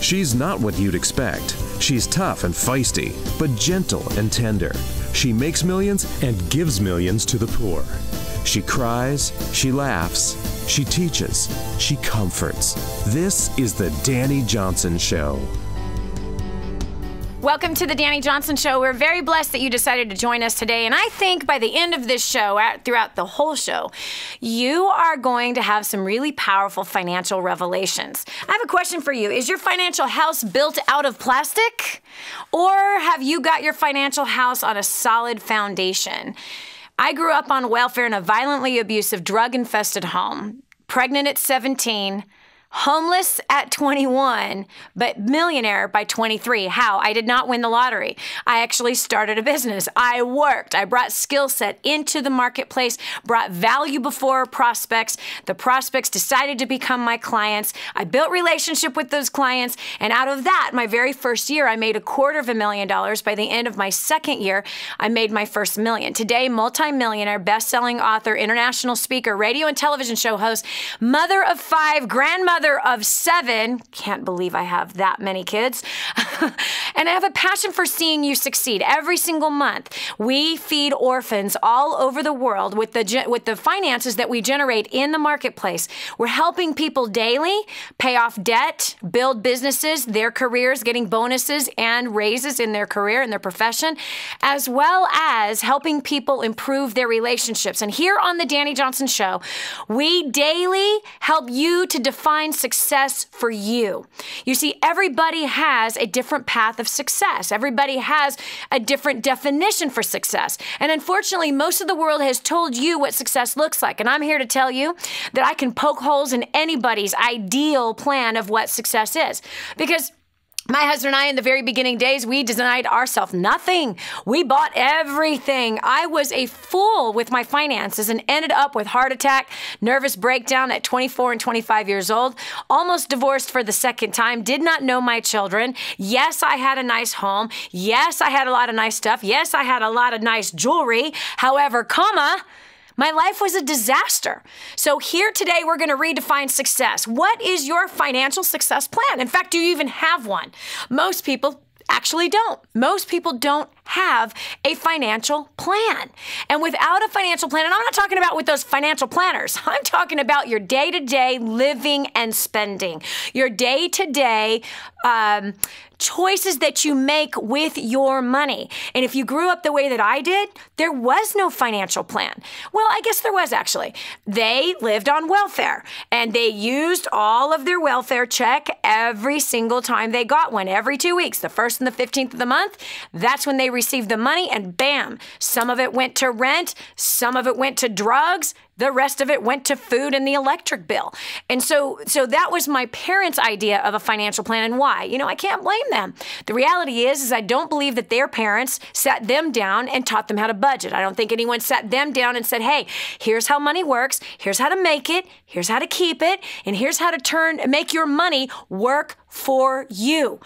She's not what you'd expect. She's tough and feisty, but gentle and tender. She makes millions and gives millions to the poor. She cries, she laughs, she teaches, she comforts. This is the Dani Johnson Show. Welcome to the Dani Johnson Show. We're very blessed that you decided to join us today. And I think by the end of this show, throughout the whole show, you are going to have some really powerful financial revelations. I have a question for you. Is your financial house built out of plastic? Or have you got your financial house on a solid foundation? I grew up on welfare in a violently abusive, drug-infested home, pregnant at 17, homeless at 21, but millionaire by 23. How? I did not win the lottery. I actually started a business. I worked. I brought skill set into the marketplace, brought value before prospects. The prospects decided to become my clients. I built relationship with those clients. And out of that, my very first year, I made $250,000. By the end of my second year, I made my first million. Today, multi-millionaire, best-selling author, international speaker, radio and television show host, mother of 5, grandmother of 7, can't believe I have that many kids, and I have a passion for seeing you succeed. Every single month, we feed orphans all over the world with the finances that we generate in the marketplace. We're helping people daily pay off debt, build businesses, their careers, getting bonuses and raises in their career and their profession, as well as helping people improve their relationships. And here on the Dani Johnson Show, we daily help you to define success for you. You see, everybody has a different path of success. Everybody has a different definition for success. And unfortunately, most of the world has told you what success looks like. And I'm here to tell you that I can poke holes in anybody's ideal plan of what success is. Because my husband and I, in the very beginning days, we denied ourselves nothing. We bought everything. I was a fool with my finances and ended up with heart attack, nervous breakdown at 24 and 25 years old, almost divorced for the second time, did not know my children. Yes, I had a nice home. Yes, I had a lot of nice stuff. Yes, I had a lot of nice jewelry. However, my life was a disaster. So here today, we're going to redefine success. What is your financial success plan? In fact, do you even have one? Most people actually don't. Most people don't have a financial plan. And without a financial plan, and I'm not talking about with those financial planners, I'm talking about your day-to-day living and spending, your day-to-day choices that you make with your money. And if you grew up the way that I did, there was no financial plan. Well, I guess there was actually. They lived on welfare and they used all of their welfare check every single time they got one, every 2 weeks, the 1st and the 15th of the month. That's when they received the money and bam, some of it went to rent, some of it went to drugs, the rest of it went to food and the electric bill. And so that was my parents' idea of a financial plan. And why? You know, I can't blame them. The reality is I don't believe that their parents sat them down and taught them how to budget. I don't think anyone sat them down and said, hey, here's how money works. Here's how to make it. Here's how to keep it. And here's how to make your money work for you.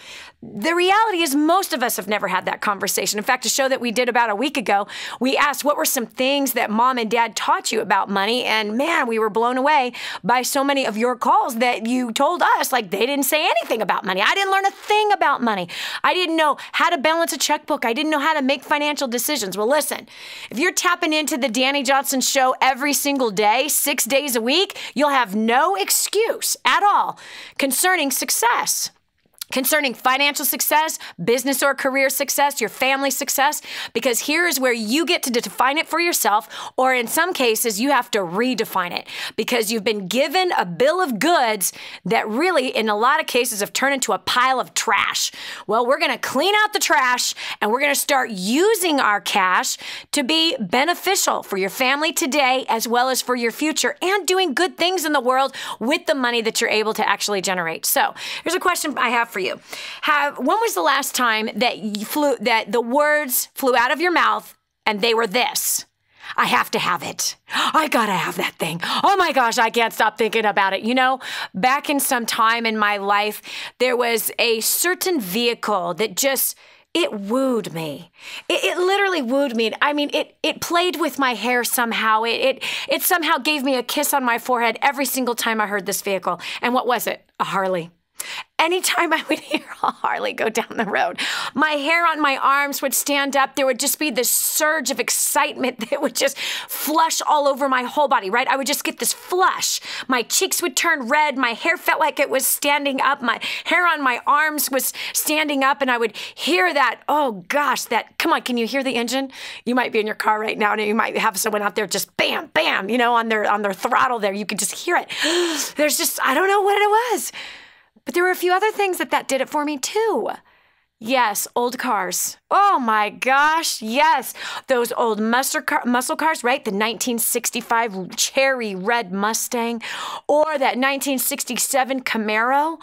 The reality is most of us have never had that conversation. In fact, a show that we did about a week ago, we asked what were some things that mom and dad taught you about money? And man, we were blown away by so many of your calls that you told us like they didn't say anything about money. I didn't learn a thing about money. I didn't know how to balance a checkbook. I didn't know how to make financial decisions. Well, listen, if you're tapping into the Dani Johnson Show every single day, 6 days a week, you'll have no excuse at all concerning success. Concerning financial success, business or career success, your family success, because here is where you get to define it for yourself, or in some cases, you have to redefine it because you've been given a bill of goods that really, in a lot of cases, have turned into a pile of trash. Well, we're going to clean out the trash and we're going to start using our cash to be beneficial for your family today as well as for your future and doing good things in the world with the money that you're able to actually generate. So here's a question I have for you. When was the last time that the words flew out of your mouth and they were this? I have to have it. I gotta have that thing. Oh my gosh, I can't stop thinking about it. You know, back in some time in my life, there was a certain vehicle that just, it wooed me. It literally wooed me. I mean, it played with my hair somehow. It somehow gave me a kiss on my forehead every single time I heard this vehicle. And what was it? A Harley. Anytime I would hear a Harley go down the road, my hair on my arms would stand up. There would just be this surge of excitement that would just flush all over my whole body, right? I would just get this flush. My cheeks would turn red. My hair felt like it was standing up. My hair on my arms was standing up, and I would hear that, oh gosh, come on, can you hear the engine? You might be in your car right now, and you might have someone out there just bam, bam, on their throttle there. You could just hear it. There's just, I don't know what it was. But there were a few other things that did it for me too. Yes, old cars. Oh my gosh, yes. Those old muscle cars, right? The 1965 cherry red Mustang or that 1967 Camaro.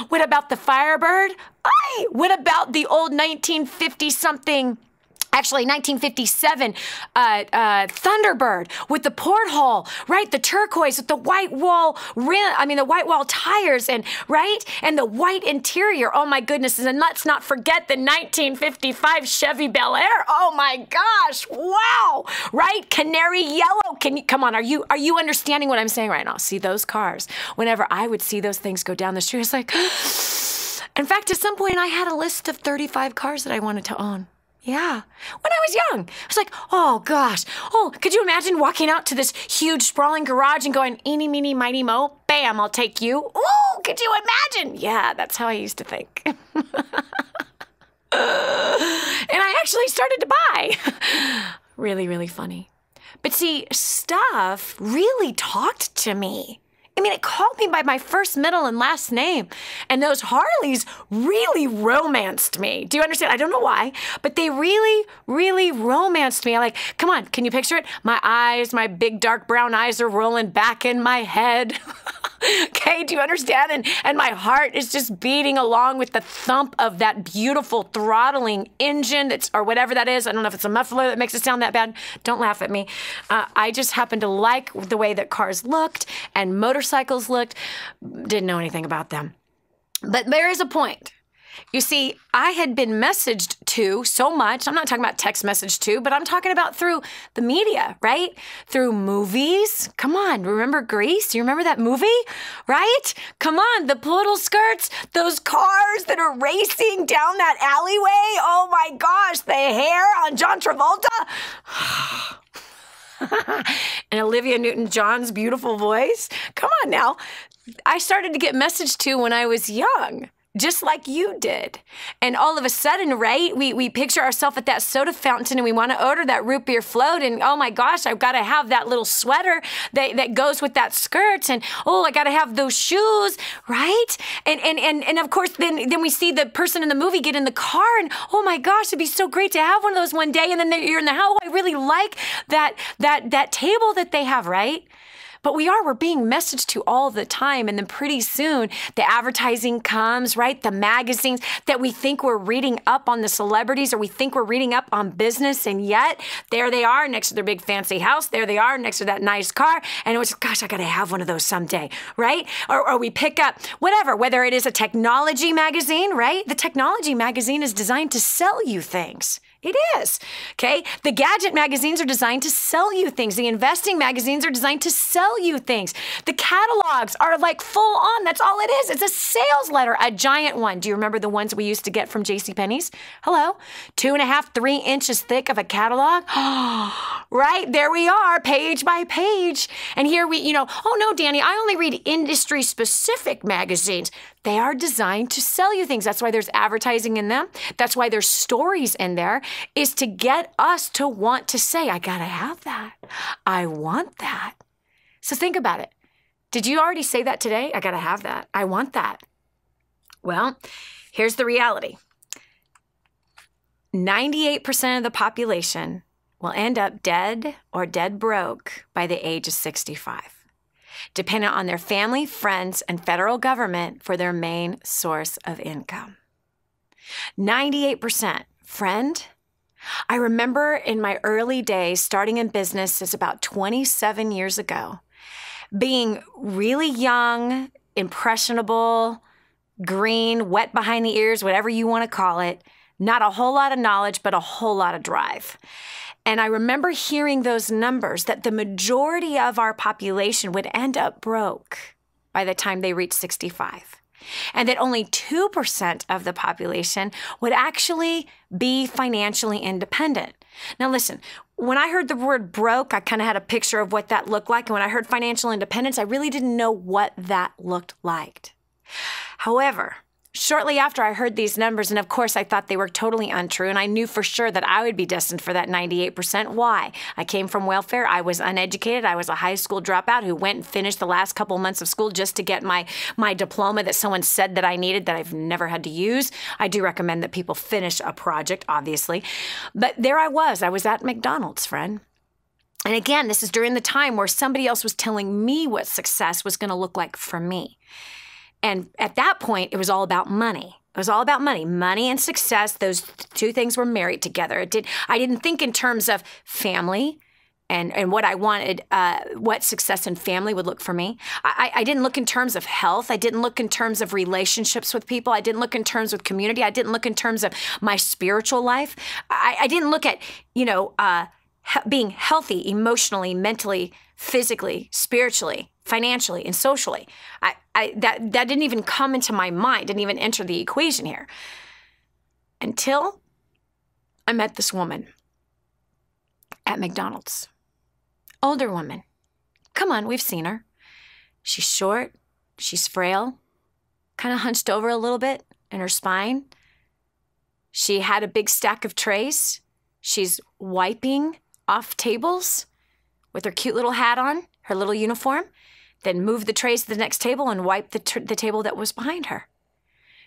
What about the Firebird? What about the old 1950-something... Actually, 1957 Thunderbird with the porthole, right? The turquoise with the white wall the white wall tires, and right, and the white interior. Oh my goodness! And let's not forget the 1955 Chevy Bel Air. Oh my gosh! Wow! Right? Canary yellow. Come on? Are you understanding what I'm saying right now? See those cars? Whenever I would see those things go down the street, it's like. In fact, at some point, I had a list of 35 cars that I wanted to own. Yeah. When I was young, I was like, oh gosh. Oh, could you imagine walking out to this huge sprawling garage and going, eeny, meeny, miny, mo, bam, I'll take you. Oh, could you imagine? Yeah, that's how I used to think. And I actually started to buy. Really, really funny. But see, stuff really talked to me. I mean, it called me by my first, middle, and last name. And those Harleys really romanced me. Do you understand? I don't know why, but they really, really romanced me. Like, come on, can you picture it? My eyes, my big dark brown eyes are rolling back in my head. Okay, do you understand? And my heart is just beating along with the thump of that beautiful throttling engine or whatever that is. I don't know if it's a muffler that makes it sound that bad. Don't laugh at me. I just happen to like the way that cars looked and motorcycles looked. Didn't know anything about them. But there is a point. You see, I had been messaged to so much. I'm not talking about text message to, but I'm talking about through the media, right? Through movies. Come on, remember Grease? You remember that movie, right? Come on, the poodle skirts, those cars that are racing down that alleyway. Oh my gosh, the hair on John Travolta. And Olivia Newton-John's beautiful voice. Come on now. I started to get messaged to when I was young. Just like you did. And all of a sudden, right, we picture ourselves at that soda fountain and we want to order that root beer float. And oh my gosh, I've got to have that little sweater that goes with that skirt. And oh, I got to have those shoes, right? And of course, then we see the person in the movie get in the car and oh my gosh, it'd be so great to have one of those one day. And then you're in the house. I really like that table that they have, right? But we're being messaged to all the time. And then pretty soon the advertising comes, right? The magazines that we think we're reading up on the celebrities or we think we're reading up on business. And yet there they are next to their big fancy house. There they are next to that nice car. And it was, gosh, I got to have one of those someday, right? Or we pick up whatever, whether it is a technology magazine, right? The technology magazine is designed to sell you things. It is, okay? The gadget magazines are designed to sell you things. The investing magazines are designed to sell you things. The catalogs are like full on. That's all it is. It's a sales letter, a giant one. Do you remember the ones we used to get from JCPenney's? Hello? 2.5, 3 inches thick of a catalog. Right? There we are, page by page. And here oh no, Dani, I only read industry-specific magazines. They are designed to sell you things. That's why there's advertising in them. That's why there's stories in there, is to get us to want to say, I gotta have that. I want that. So think about it. Did you already say that today? I gotta have that. I want that. Well, here's the reality. 98% of the population will end up dead or dead broke by the age of 65. Dependent on their family, friends, and federal government for their main source of income. 98%. Friend, I remember in my early days, starting in business, it's about 27 years ago, being really young, impressionable, green, wet behind the ears, whatever you want to call it, not a whole lot of knowledge, but a whole lot of drive. And I remember hearing those numbers that the majority of our population would end up broke by the time they reach 65. and that only 2% of the population would actually be financially independent. Now listen, when I heard the word broke, I kind of had a picture of what that looked like. And when I heard financial independence, I really didn't know what that looked like. However, shortly after I heard these numbers, and of course I thought they were totally untrue, and I knew for sure that I would be destined for that 98%. Why? I came from welfare. I was uneducated. I was a high school dropout who went and finished the last couple months of school just to get my diploma that someone said that I needed that I've never had to use. I do recommend that people finish a project, obviously. But there I was at McDonald's, friend. And again, this is during the time where somebody else was telling me what success was going to look like for me. And at that point, it was all about money. It was all about money. Money and success, those two things were married together. I didn't think in terms of family and what I wanted, what success and family would look for me. I didn't look in terms of health. I didn't look in terms of relationships with people. I didn't look in terms of community. I didn't look in terms of my spiritual life. I didn't look at, being healthy emotionally, mentally, physically, spiritually, financially, and socially. That didn't even come into my mind, didn't even enter the equation here. Until I met this woman at McDonald's. Older woman. Come on, we've seen her. She's short, she's frail, kind of hunched over a little bit in her spine. She had a big stack of trays. She's wiping off tables with her cute little hat on, her little uniform, then moved the trays to the next table and wiped the table that was behind her.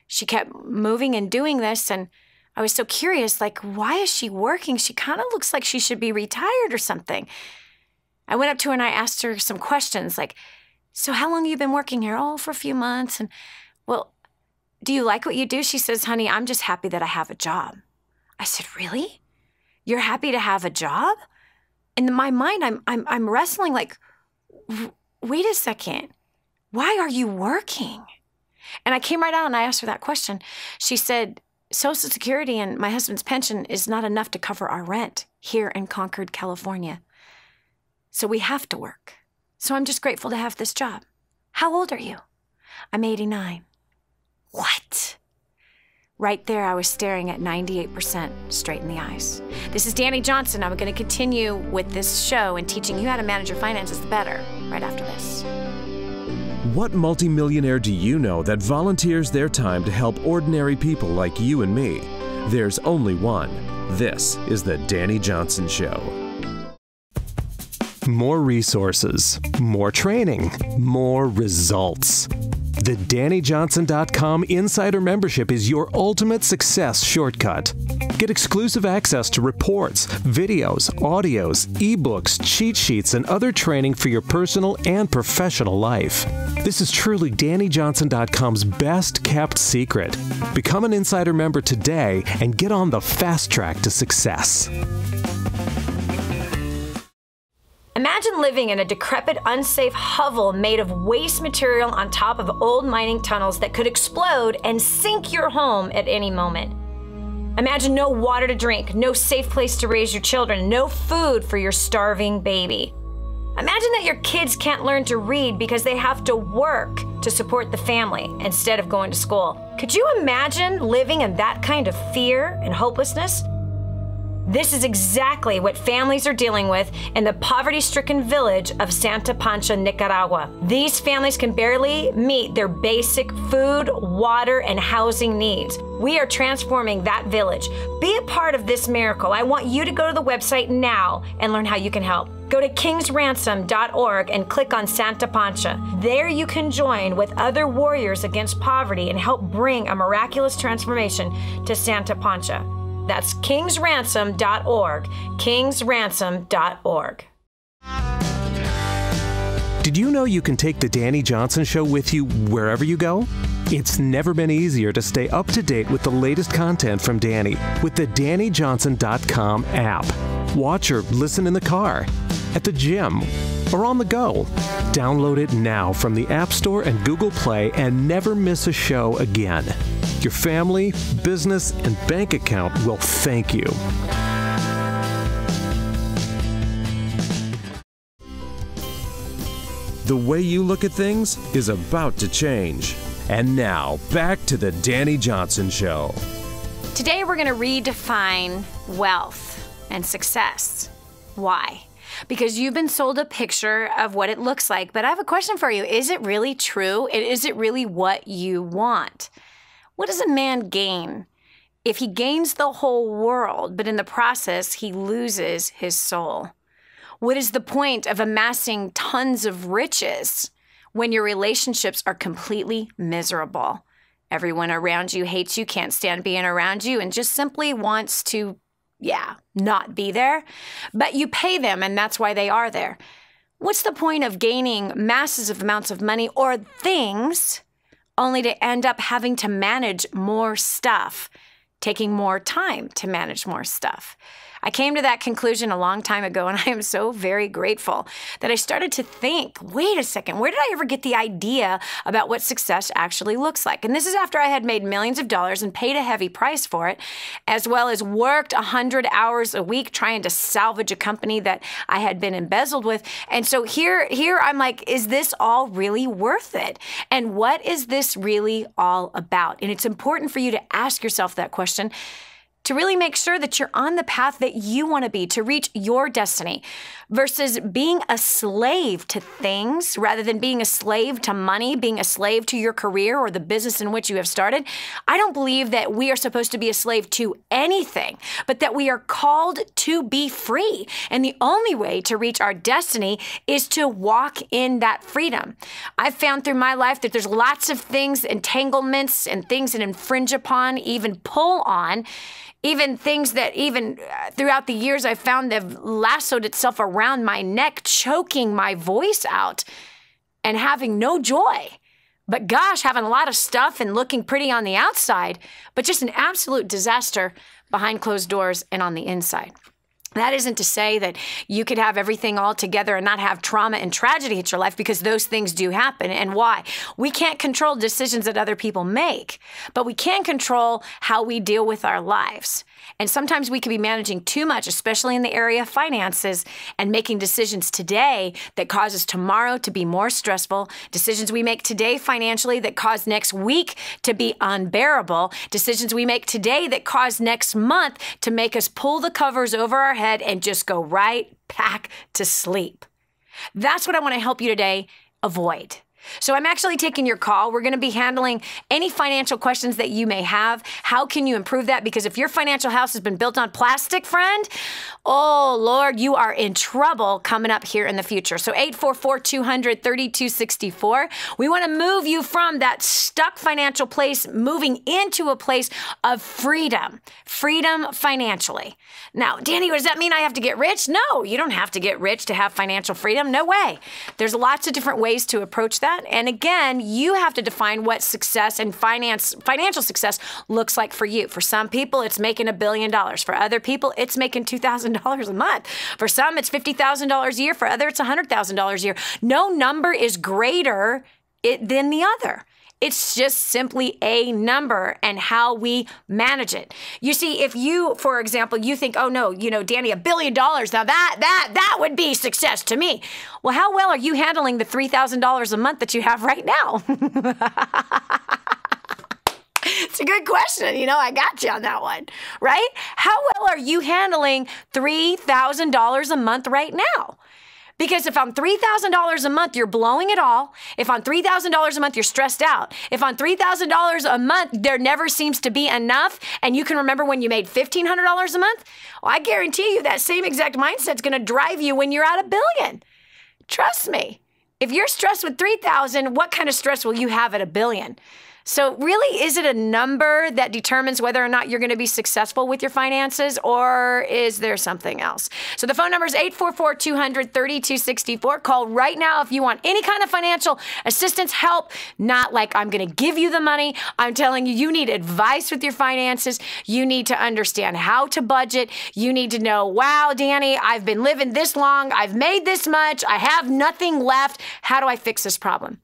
She kept moving and doing this, and I was so curious, like, why is she working? She kind of looks like she should be retired or something. I went up to her and I asked her some questions, like, so how long have you been working here? Oh, for a few months. And, well, do you like what you do? She says, honey, I'm just happy that I have a job. I said, really? You're happy to have a job? And in my mind, I'm wrestling like, wait a second. Why are you working? And I came right out and I asked her that question. She said, Social Security and my husband's pension is not enough to cover our rent here in Concord, California. So we have to work. So I'm just grateful to have this job. How old are you? I'm 89. What? Right there, I was staring at 98% straight in the eyes. This is Dani Johnson. I'm going to continue with this show and teaching you how to manage your finances better right after this. What multimillionaire do you know that volunteers their time to help ordinary people like you and me? There's only one. This is the Dani Johnson Show. More resources, more training, more results. The DaniJohnson.com Insider Membership is your ultimate success shortcut. Get exclusive access to reports, videos, audios, ebooks, cheat sheets, and other training for your personal and professional life. This is truly DaniJohnson.com's best kept secret. Become an Insider member today and get on the fast track to success. Imagine living in a decrepit, unsafe hovel made of waste material on top of old mining tunnels that could explode and sink your home at any moment. Imagine no water to drink, no safe place to raise your children, no food for your starving baby. Imagine that your kids can't learn to read because they have to work to support the family instead of going to school. Could you imagine living in that kind of fear and hopelessness? This is exactly what families are dealing with in the poverty-stricken village of Santa Pancha, Nicaragua. These families can barely meet their basic food, water, and housing needs. We are transforming that village. Be a part of this miracle. I want you to go to the website now and learn how you can help. Go to kingsransom.org and click on Santa Pancha. There you can join with other warriors against poverty and help bring a miraculous transformation to Santa Pancha. That's kingsransom.org, kingsransom.org. Did you know you can take the Dani Johnson Show with you wherever you go? It's never been easier to stay up to date with the latest content from Dani with the DaniJohnson.com app. Watch or listen in the car, at the gym, or on the go. Download it now from the App Store and Google Play and never miss a show again. Your family, business, and bank account will thank you. The way you look at things is about to change. And now, back to the Dani Johnson Show. Today we're going to redefine wealth and success. Why? Because you've been sold a picture of what it looks like. But I have a question for you. Is it really true? And is it really what you want? What does a man gain if he gains the whole world, but in the process he loses his soul? What is the point of amassing tons of riches when your relationships are completely miserable? Everyone around you hates you, can't stand being around you, and just simply wants to, not be there. But you pay them, and that's why they are there. What's the point of gaining massive amounts of money or things only to end up having to manage more stuff, taking more time to manage more stuff? I came to that conclusion a long time ago, and I am so very grateful that I started to think, wait a second, where did I ever get the idea about what success actually looks like? And this is after I had made millions of dollars and paid a heavy price for it, as well as worked 100 hours a week trying to salvage a company that I had been embezzled with. And so here I'm like, is this all really worth it? And what is this really all about? And it's important for you to ask yourself that question, to really make sure that you're on the path that you want to be, to reach your destiny, versus being a slave to things rather than being a slave to money, being a slave to your career or the business in which you have started. I don't believe that we are supposed to be a slave to anything, but that we are called to be free. And the only way to reach our destiny is to walk in that freedom. I've found through my life that there's lots of things, entanglements and things that infringe upon, even pull on, even things that throughout the years I've found have lassoed itself around my neck, choking my voice out and having no joy. But gosh, having a lot of stuff and looking pretty on the outside, but just an absolute disaster behind closed doors and on the inside. That isn't to say that you could have everything all together and not have trauma and tragedy hit your life, because those things do happen. And why? We can't control decisions that other people make, but we can control how we deal with our lives. And sometimes we can be managing too much, especially in the area of finances, and making decisions today that causes tomorrow to be more stressful, decisions we make today financially that cause next week to be unbearable, decisions we make today that cause next month to make us pull the covers over our head and just go right back to sleep. That's what I want to help you today avoid. So I'm actually taking your call. We're going to be handling any financial questions that you may have. How can you improve that? Because if your financial house has been built on plastic, friend, oh, Lord, you are in trouble coming up here in the future. So 844-200-3264. We want to move you from that stuck financial place, moving into a place of freedom financially. Now, Dani, does that mean I have to get rich? No, you don't have to get rich to have financial freedom. No way. There's lots of different ways to approach that. And again, you have to define what success and financial success looks like for you. For some people, it's making $1 billion. For other people, it's making $2,000 a month. For some, it's $50,000 a year. For others, it's $100,000 a year. No number is greater than the other. It's just simply a number and how we manage it. You see, if you, for example, you think, oh no, Dani, $1 billion, now that would be success to me. Well, how well are you handling the $3,000 a month that you have right now? It's a good question. I got you on that one, right? How well are you handling $3,000 a month right now? Because if on $3,000 a month, you're blowing it all. If on $3,000 a month, you're stressed out. If on $3,000 a month, there never seems to be enough, and you can remember when you made $1,500 a month, well, I guarantee you that same exact mindset's going to drive you when you're at $1 billion. Trust me. If you're stressed with $3,000, what kind of stress will you have at $1 billion? So really, is it a number that determines whether or not you're going to be successful with your finances, or is there something else? So the phone number is 844-200-3264. Call right now if you want any kind of financial assistance, help. Not like I'm going to give you the money. I'm telling you, you need advice with your finances. You need to understand how to budget. You need to know, wow, Dani, I've been living this long. I've made this much. I have nothing left. How do I fix this problem?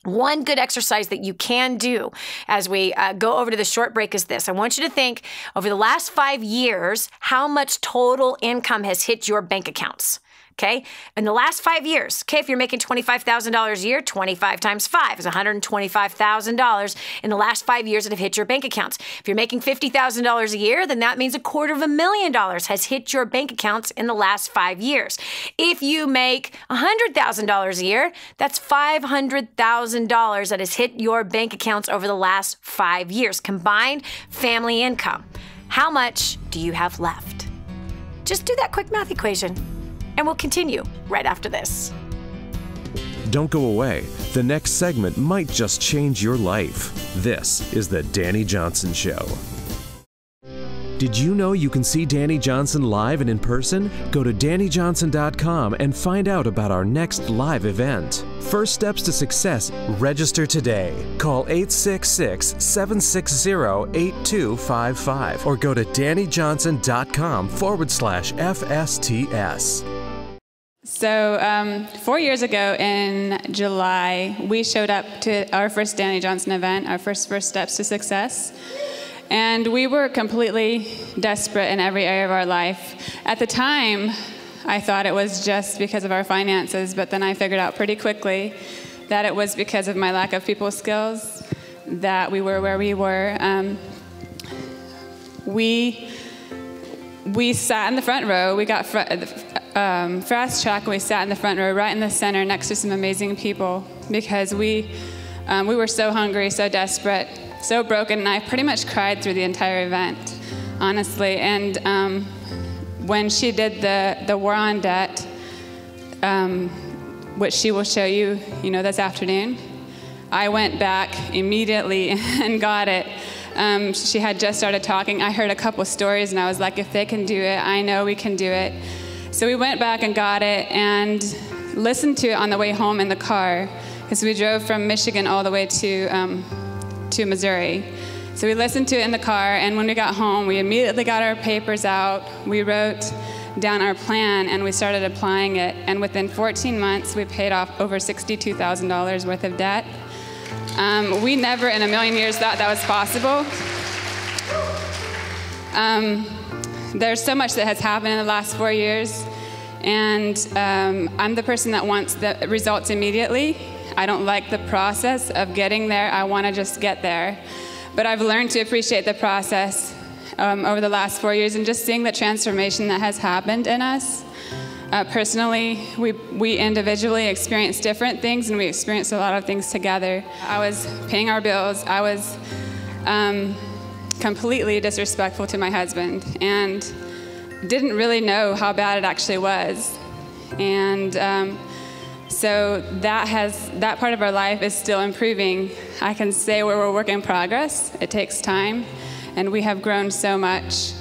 One good exercise that you can do as we go over to the short break is this. I want you to think over the last 5 years, how much total income has hit your bank accounts. Okay? In the last 5 years, okay, if you're making $25,000 a year, 25 times 5 is $125,000 in the last 5 years that have hit your bank accounts. If you're making $50,000 a year, then that means $250,000 has hit your bank accounts in the last 5 years. If you make $100,000 a year, that's $500,000 that has hit your bank accounts over the last 5 years. Combined family income. How much do you have left? Just do that quick math equation. And we'll continue right after this. Don't go away. The next segment might just change your life. This is The Dani Johnson Show. Did you know you can see Dani Johnson live and in person? Go to DaniJohnson.com and find out about our next live event. First steps to success, register today. Call 866-760-8255 or go to DaniJohnson.com/FSTS. So 4 years ago in July, we showed up to our first Dani Johnson event, our first steps to success. And we were completely desperate in every area of our life. At the time, I thought it was just because of our finances, but then I figured out pretty quickly that it was because of my lack of people skills that we were where we were. We sat in the front row. We got fast track, and we sat in the front row right in the center next to some amazing people because we were so hungry, so desperate, so broken, and I pretty much cried through the entire event, honestly. And when she did the War on Debt, which she will show you, this afternoon, I went back immediately and got it. She had just started talking. I heard a couple stories, and I was like, if they can do it, I know we can do it. So we went back and got it and listened to it on the way home in the car, because we drove from Michigan all the way to Missouri. So we listened to it in the car, and when we got home, we immediately got our papers out. We wrote down our plan, and we started applying it. And within 14 months, we paid off over $62,000 worth of debt. We never in a million years thought that was possible. There's so much that has happened in the last 4 years, and I'm the person that wants the results immediately. I don't like the process of getting there. I want to just get there. But I've learned to appreciate the process over the last 4 years, and just seeing the transformation that has happened in us. Personally, we individually experience different things, and we experience a lot of things together. I was paying our bills. I was completely disrespectful to my husband and didn't really know how bad it actually was. And so that part of our life is still improving. I can say we're a work in progress. It takes time, and we have grown so much.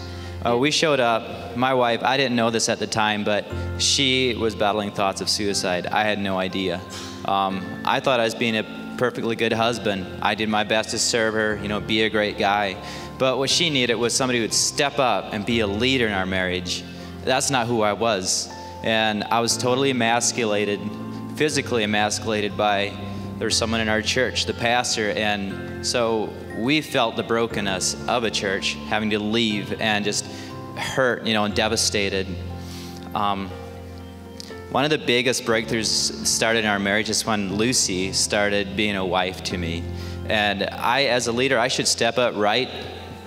We showed up. My wife, I didn't know this at the time, but she was battling thoughts of suicide. I had no idea. I thought I was being a perfectly good husband. I did my best to serve her, be a great guy. But what she needed was somebody who would step up and be a leader in our marriage. That's not who I was. And I was totally emasculated, physically emasculated by, there was someone in our church, the pastor, and so we felt the brokenness of a church, having to leave and just hurt, and devastated. One of the biggest breakthroughs started in our marriage is when Lucy started being a wife to me. And I, as a leader, I should step up, right?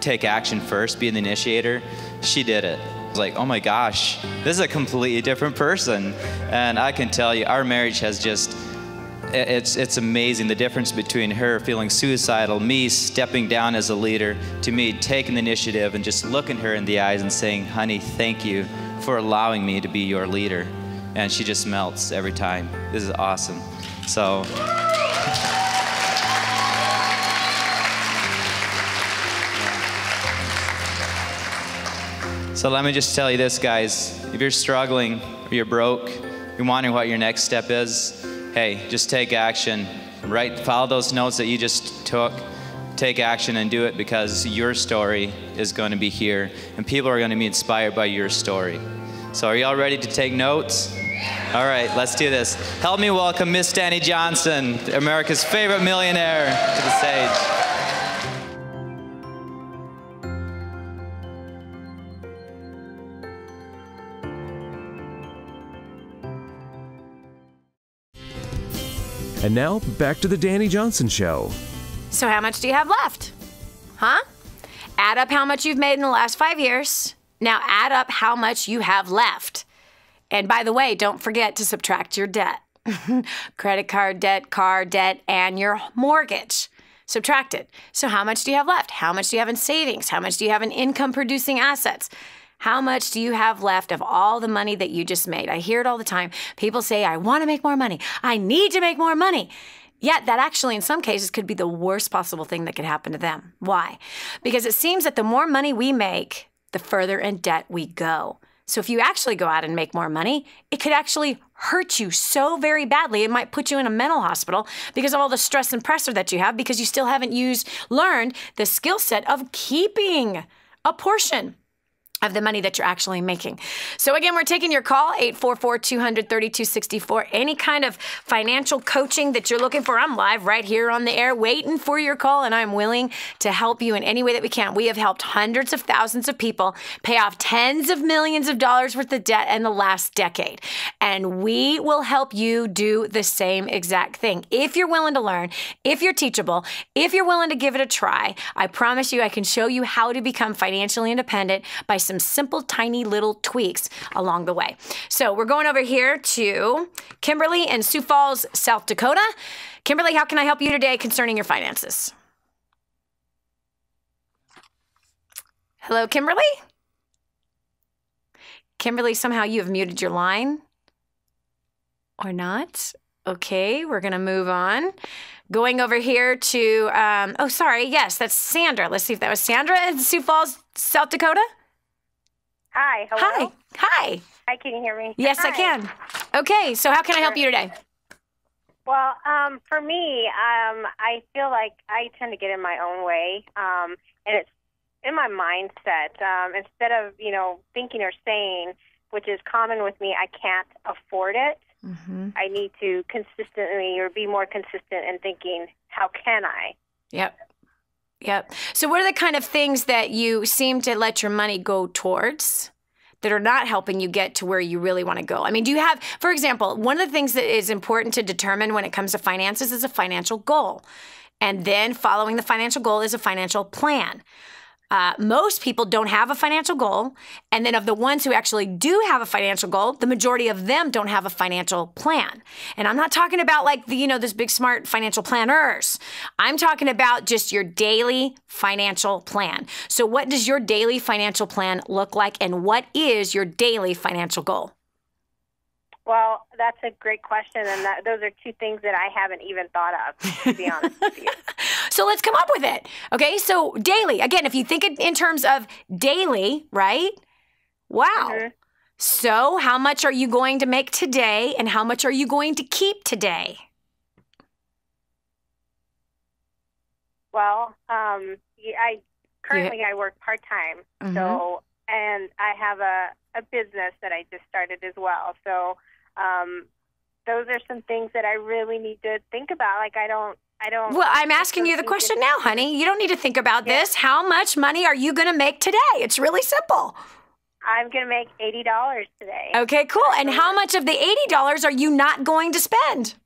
Take action first, be the initiator. She did it. I was like, oh my gosh, this is a completely different person. And I can tell you, our marriage has just, it's amazing, the difference between her feeling suicidal, me stepping down as a leader, to me taking the initiative and just looking her in the eyes and saying, honey, thank you for allowing me to be your leader. And she just melts every time. This is awesome. So. So let me just tell you this, guys. If you're struggling, or you're broke, you're wondering what your next step is, hey, just take action. Follow those notes that you just took. Take action and do it, because your story is going to be here, and people are going to be inspired by your story. So are you all ready to take notes? All right, let's do this. Help me welcome Miss Dani Johnson, America's favorite millionaire, to the stage. And now, back to the Dani Johnson Show. So how much do you have left? Huh? Add up how much you've made in the last 5 years. Now add up how much you have left. And by the way, don't forget to subtract your debt. Credit card debt, car debt, and your mortgage. Subtract it. So how much do you have left? How much do you have in savings? How much do you have in income-producing assets? How much do you have left of all the money that you just made? I hear it all the time. People say, I want to make more money. I need to make more money. Yet that actually, in some cases, could be the worst possible thing that could happen to them. Why? Because it seems that the more money we make, the further in debt we go. So if you actually go out and make more money, it could actually hurt you so very badly. It might put you in a mental hospital because of all the stress and pressure that you have because you still haven't learned the skill set of keeping a portion of the money that you're actually making. So again, we're taking your call, 844-200-3264. Any kind of financial coaching that you're looking for, I'm live right here on the air waiting for your call, and I'm willing to help you in any way that we can. We have helped hundreds of thousands of people pay off tens of millions of dollars worth of debt in the last decade. And we will help you do the same exact thing. If you're willing to learn, if you're teachable, if you're willing to give it a try, I promise you I can show you how to become financially independent by some simple, tiny little tweaks along the way. So we're going over here to Kimberly in Sioux Falls, South Dakota. Kimberly, how can I help you today concerning your finances? Hello, Kimberly? Kimberly, somehow you have muted your line. Or not? Okay, we're going to move on. Going over here to, oh, sorry, yes, that's Sandra. Let's see if that was Sandra in Sioux Falls, South Dakota. Hi. Hello. Hi. Hi. Hi, can you hear me? Yes, Hi. I can. Okay, so how can I help you today? Well, for me, I feel like I tend to get in my own way, and it's in my mindset. Instead of, thinking or saying, which is common with me, I can't afford it. Mm-hmm. I need to consistently or be more consistent in thinking, how can I? Yep. So what are the kind of things that you seem to let your money go towards that are not helping you get to where you really want to go? I mean, do you have, for example, one of the things that is important to determine when it comes to finances is a financial goal. And then following the financial goal is a financial plan. Most people don't have a financial goal. And then of the ones who actually do have a financial goal, the majority of them don't have a financial plan. And I'm not talking about like this big smart financial planners. I'm talking about just your daily financial plan. So what does your daily financial plan look like? And what is your daily financial goal? Well, that's a great question, and those are two things that I haven't even thought of, to be honest with you. So let's come up with it. Okay, so daily. Again, if you think in terms of daily, right? Wow. Mm-hmm. So how much are you going to make today, and how much are you going to keep today? Well, I work part-time, mm-hmm. So, and I have a business that I just started as well, so those are some things that I really need to think about. Like, I don't. Well, I'm asking you the question now, honey. You don't need to think about this. How much money are you going to make today? It's really simple. I'm going to make $80 today. Okay, cool. And how much of the $80 are you not going to spend?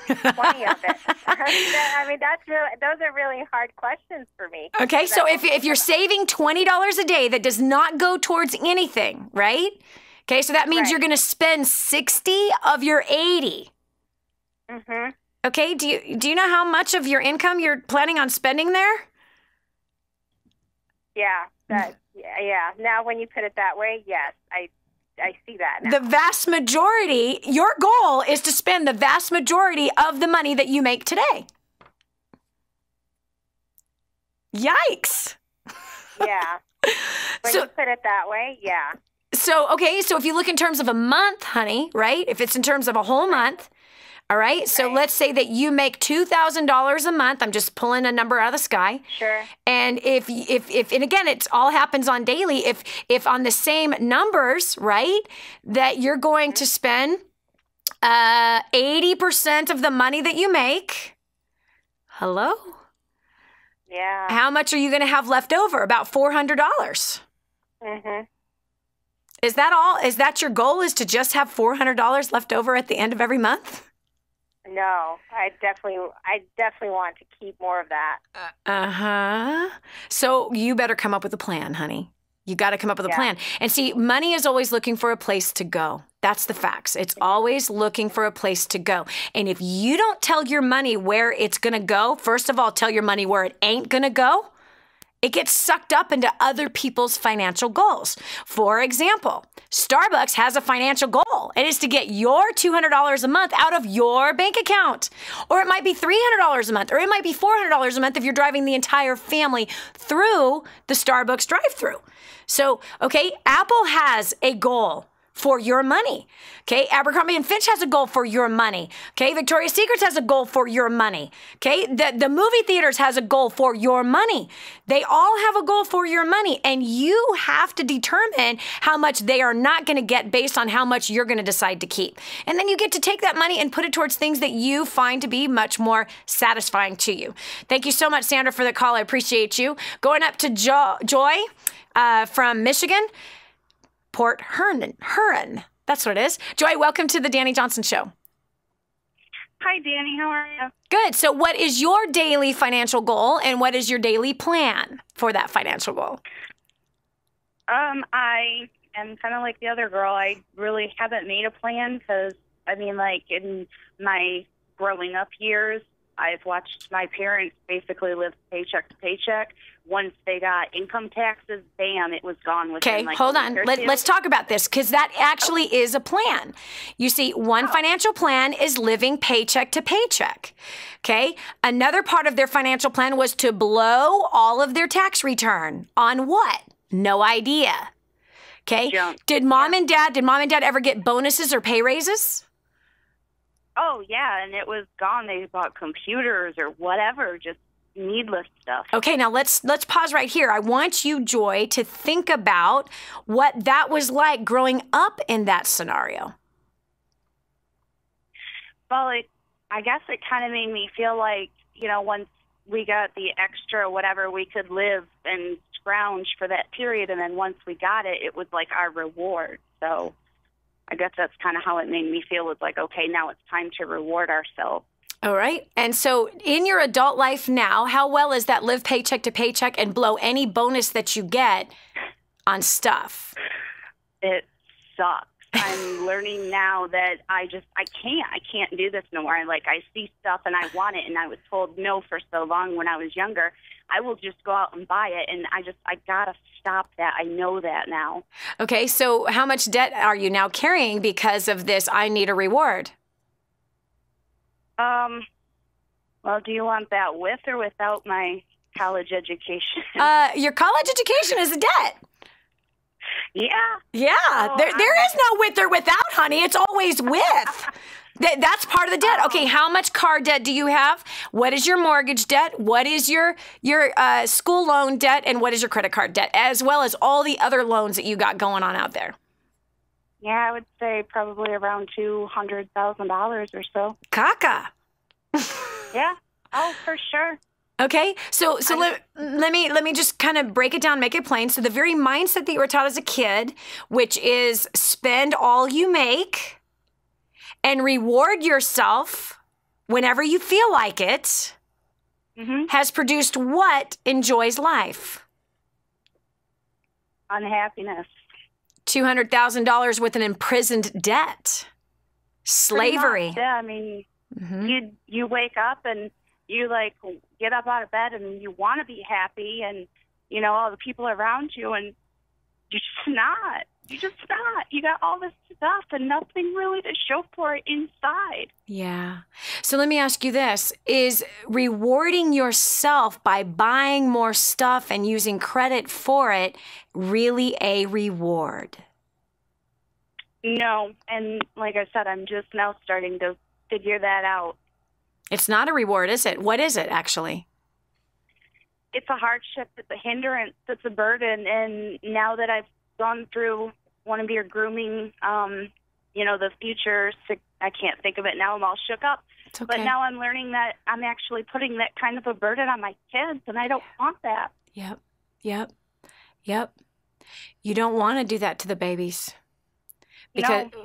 20 of it. I mean, those are really hard questions for me. Okay, so if you're saving $20 a day, that does not go towards anything, right? Okay, so that means you're going to spend 60 of your 80. Mm-hmm. Okay, do you know how much of your income you're planning on spending there? Yeah. Now, when you put it that way, yes, I see that now. The vast majority, your goal is to spend the vast majority of the money that you make today. Yikes. Yeah. When you put it that way, yeah. So if you look in terms of a month, honey, right? If it's in terms of a whole month, all right? So let's say that you make $2,000 a month. I'm just pulling a number out of the sky. Sure. And if and again, it all happens on daily. If on the same numbers, right, that you're going to spend 80% of the money that you make. Hello? Yeah. How much are you going to have left over? About $400. Mm-hmm. Is that all? Is that your goal, is to just have $400 left over at the end of every month? No, I definitely want to keep more of that. Uh-huh. So you better come up with a plan, honey. You got to come up with a plan. And see, money is always looking for a place to go. That's the facts. It's always looking for a place to go. And if you don't tell your money where it's going to go, first of all, tell your money where it ain't going to go, it gets sucked up into other people's financial goals. For example, Starbucks has a financial goal. It is to get your $200 a month out of your bank account. Or it might be $300 a month, or it might be $400 a month if you're driving the entire family through the Starbucks drive-thru. So, okay, Apple has a goal for your money. Okay, Abercrombie & Fitch has a goal for your money. Okay, Victoria's Secret has a goal for your money. Okay, the movie theaters has a goal for your money. They all have a goal for your money, and you have to determine how much they are not going to get based on how much you're going to decide to keep. And then you get to take that money and put it towards things that you find to be much more satisfying to you. Thank you so much, Sandra, for the call. I appreciate you. Going up to Joy from Michigan. Port Huron. That's what it is. Joy, welcome to the Dani Johnson Show. Hi, Dani. How are you? Good. So what is your daily financial goal, and what is your daily plan for that financial goal? I am kind of like the other girl. I really haven't made a plan because, I mean, like in my growing up years, I've watched my parents basically live paycheck to paycheck. Once they got income taxes, bam, it was gone within Okay, like hold a on. week or two. Let's talk about this, because that actually is a plan. You see, one financial plan is living paycheck to paycheck. Okay? Another part of their financial plan was to blow all of their tax return. On what? No idea. Okay? Junk. Did mom and dad ever get bonuses or pay raises? Oh, yeah, and it was gone. They bought computers or whatever, just needless stuff. Okay, now let's pause right here. I want you, Joy, to think about what that was like growing up in that scenario. Well, I guess it kind of made me feel like, you know, once we got the extra whatever, we could live and scrounge for that period, and then once we got it, it was like our reward. So I guess that's kind of how it made me feel. Was like, okay, now it's time to reward ourselves. All right. And so in your adult life now, how well is that live paycheck to paycheck and blow any bonus that you get on stuff? It sucks. I'm learning now that I can't do this no more. I see stuff and I want it, and I was told no for so long when I was younger. I will just go out and buy it, and I gotta stop that. I know that now. Okay, so how much debt are you now carrying because of this I need a reward? Well, do you want that with or without my college education? Your college education is a debt. Yeah. Yeah, Oh, there is no with or without, honey. It's always with. That's part of the debt. Okay, how much car debt do you have? What is your mortgage debt? What is your school loan debt? And what is your credit card debt? As well as all the other loans that you got going on out there. Yeah, I would say probably around $200,000 or so. Caca. Yeah. Oh, for sure. Okay, so let me just kind of break it down, make it plain. So the very mindset that you were taught as a kid, which is spend all you make and reward yourself whenever you feel like it, has produced what enjoys life? Unhappiness. $200,000 with an imprisoned debt. Slavery. Yeah, I mean, you wake up and you get up out of bed and you want to be happy, and you know all the people around you, and you're just not. You're just not. You got all this stuff and nothing really to show for it inside. Yeah. So let me ask you this. Is rewarding yourself by buying more stuff and using credit for it really a reward? No. And like I said, I'm just now starting to figure that out. It's not a reward, is it? What is it, actually? It's a hardship. It's a hindrance. It's a burden. And now that I've gone through one of your grooming, the future, I can't think of it now. I'm all shook up. It's okay. But now I'm learning that I'm actually putting that kind of a burden on my kids, and I don't want that. Yep. You don't want to do that to the babies.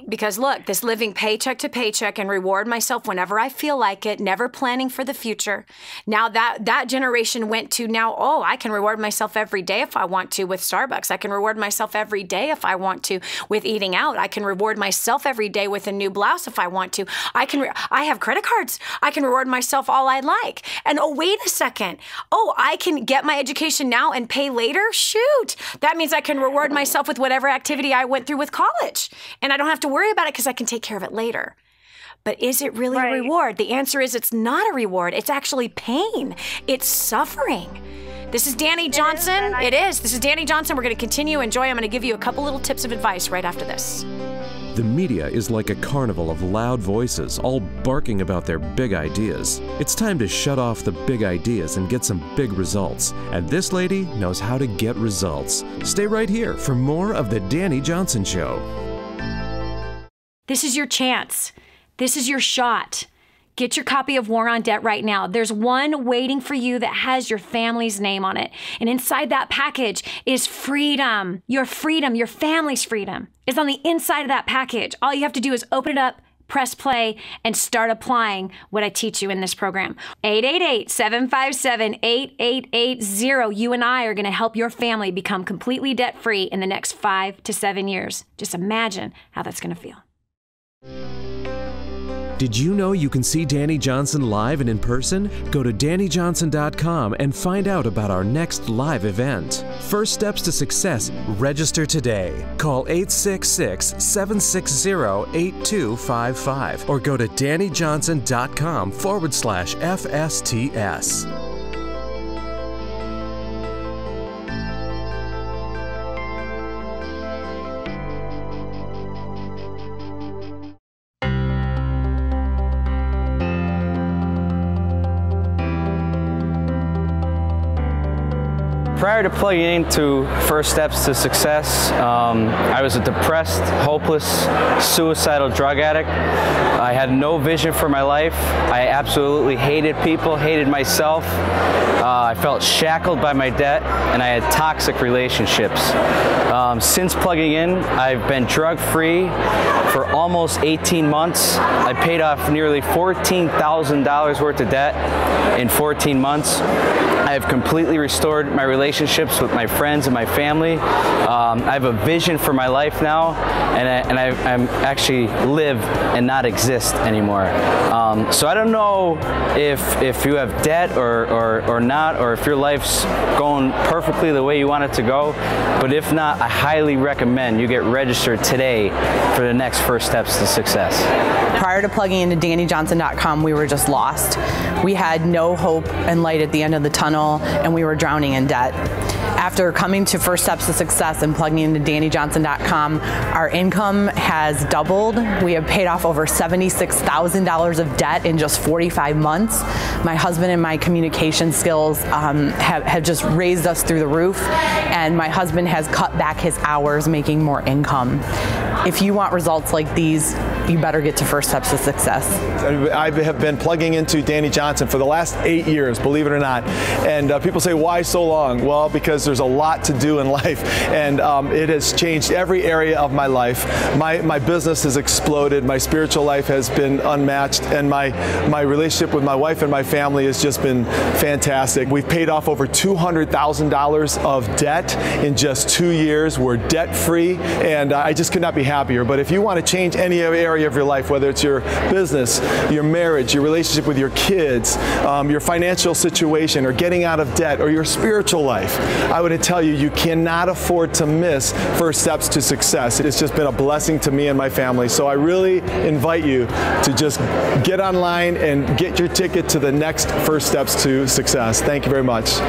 Because look, this living paycheck to paycheck and reward myself whenever I feel like it, never planning for the future. Now that generation went to now, I can reward myself every day if I want to with Starbucks. I can reward myself every day if I want to with eating out. I can reward myself every day with a new blouse if I want to. I have credit cards. I can reward myself all I like. And wait a second. I can get my education now and pay later? Shoot. That means I can reward myself with whatever activity I went through with college. And I don't have to worry about it because I can take care of it later. But is it really a reward? The answer is it's not a reward. It's actually pain. It's suffering. This is Dani Johnson. It is. This is Dani Johnson. We're going to continue. Enjoy. I'm going to give you a couple little tips of advice right after this. The media is like a carnival of loud voices, all barking about their big ideas. It's time to shut off the big ideas and get some big results. And this lady knows how to get results. Stay right here for more of The Dani Johnson Show. This is your chance. This is your shot. Get your copy of War on Debt right now. There's one waiting for you that has your family's name on it. And inside that package is freedom. Your freedom, your family's freedom is on the inside of that package. All you have to do is open it up, press play, and start applying what I teach you in this program. 888-757-8880. You and I are going to help your family become completely debt-free in the next 5 to 7 years. Just imagine how that's going to feel. Did you know you can see Dani Johnson live and in person? Go to DaniJohnson.com and find out about our next live event. First Steps to Success. Register today. Call 866-760-8255 or go to DaniJohnson.com/FSTS. Prior to plugging into First Steps to Success, I was a depressed, hopeless, suicidal drug addict. I had no vision for my life. I absolutely hated people, hated myself. I felt shackled by my debt, and I had toxic relationships. Since plugging in, I've been drug-free for almost 18 months. I paid off nearly $14,000 worth of debt in 14 months. I have completely restored my relationships with my friends and my family. I have a vision for my life now, and I'm actually live and not exist anymore. So I don't know if you have debt or not, or if your life's going perfectly the way you want it to go. But if not, I highly recommend you get registered today for the next First Steps to Success. Prior to plugging into DaniJohnson.com, we were just lost. We had no hope and light at the end of the tunnel, and we were drowning in debt. After coming to First Steps to Success and plugging into DaniJohnson.com, our income has doubled. We have paid off over $76,000 of debt in just 45 months. My husband and my communication skills have just raised us through the roof, and my husband has cut back his hours, making more income. If you want results like these, you better get to First Steps to Success. I have been plugging into Dani Johnson for the last 8 years, believe it or not. And people say, why so long? Well, because there's a lot to do in life, and it has changed every area of my life. My business has exploded, my spiritual life has been unmatched, and my relationship with my wife and my family has just been fantastic. We've paid off over $200,000 of debt in just 2 years. We're debt-free, and I just could not be happier. But if you want to change any area of your life, whether it's your business, your marriage, your relationship with your kids, your financial situation, or getting out of debt, or your spiritual life, I would tell you, you cannot afford to miss First Steps to Success. It's just been a blessing to me and my family. So I really invite you to just get online and get your ticket to the next First Steps to Success. Thank you very much.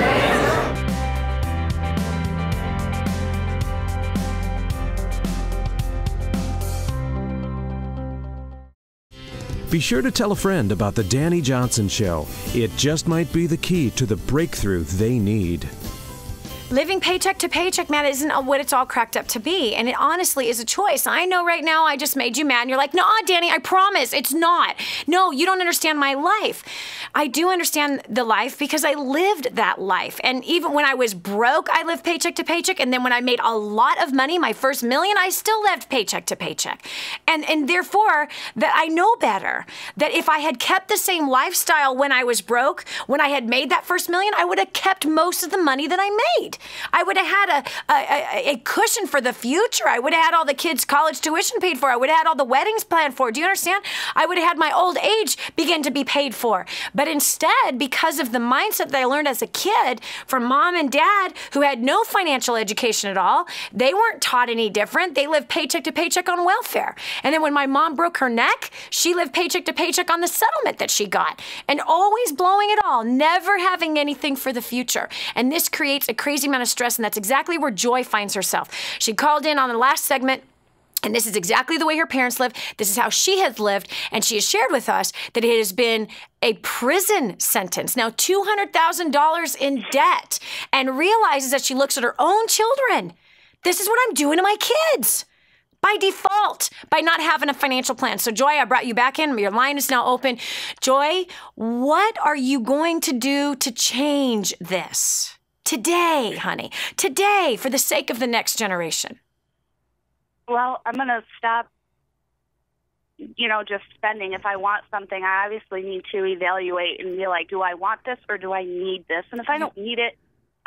Be sure to tell a friend about The Dani Johnson Show. It just might be the key to the breakthrough they need. Living paycheck to paycheck, man, isn't what it's all cracked up to be. And it honestly is a choice. I know right now I just made you mad. And you're like, no, Dani, I promise it's not. No, you don't understand my life. I do understand the life because I lived that life. And even when I was broke, I lived paycheck to paycheck. And then when I made a lot of money, my first million, I still lived paycheck to paycheck. And therefore, that I know better. That if I had kept the same lifestyle when I was broke, when I had made that first million, I would have kept most of the money that I made. I would have had a cushion for the future. I would have had all the kids' college tuition paid for. I would have had all the weddings planned for. Do you understand? I would have had my old age begin to be paid for. But instead, because of the mindset that I learned as a kid from mom and dad who had no financial education at all, they weren't taught any different. They lived paycheck to paycheck on welfare. And then when my mom broke her neck, she lived paycheck to paycheck on the settlement that she got. And always blowing it all, never having anything for the future. And this creates a crazy amount of stress, and that's exactly where Joy finds herself. She called in on the last segment, and this is exactly the way her parents lived. This is how she has lived, and she has shared with us that it has been a prison sentence. Now, $200,000 in debt, and realizes that she looks at her own children. This is what I'm doing to my kids. By default, by not having a financial plan. So, Joy, I brought you back in. Your line is now open. Joy, what are you going to do to change this? Today, honey. Today, for the sake of the next generation. Well, I'm going to stop, just spending. If I want something, I obviously need to evaluate and be like, do I want this or do I need this? And if I don't need it,